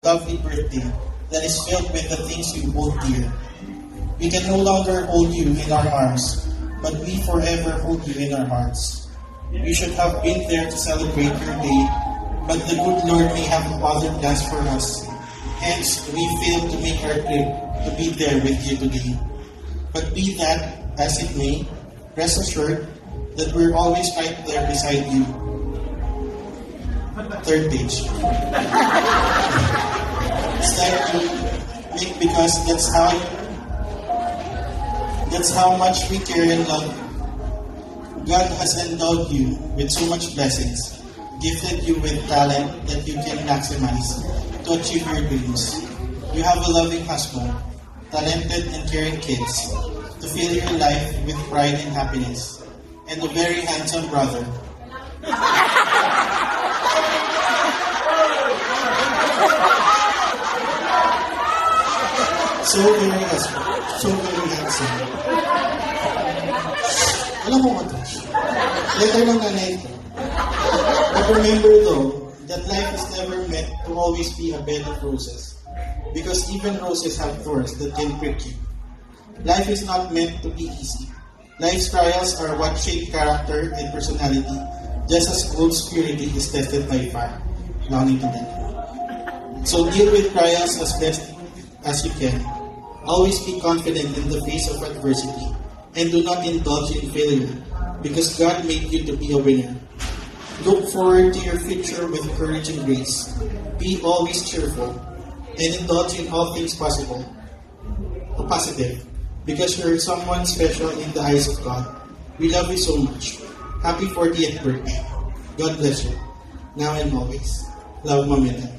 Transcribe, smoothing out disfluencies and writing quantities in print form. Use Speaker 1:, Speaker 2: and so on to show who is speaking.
Speaker 1: lovely birthday that is filled with the things you hold dear. We can no longer hold you in our arms, but we forever hold you in our hearts. We should have been there to celebrate your day, but the good Lord may have other plans for us. Hence, we failed to make our trip to be there with you today. But be that as it may, rest assured that we're always right there beside you. Third page. It's time to make because that's how much we care and love. God has endowed you with so much blessings, gifted you with talent that you can maximize to achieve your dreams. You have a loving husband, talented and caring kids, to fill your life with pride and happiness, and a very handsome brother. So very handsome. Alam mo ba ito? Letter ng nanay ko. But remember though, that life is never meant to always be a bed of roses. Because even roses have thorns that can prick you. Life is not meant to be easy. Life's trials are what shape character and personality, just as gold's purity is tested by fire. Learning to that. So deal with trials as best as you can. Always be confident in the face of adversity, and do not indulge in failure, because God made you to be a winner. Look forward to your future with courage and grace. Be always cheerful, and indulge in all things possible, or positive, because you're someone special in the eyes of God. We love you so much. Happy 40th birthday. God bless you, now and always. Love, Mamita.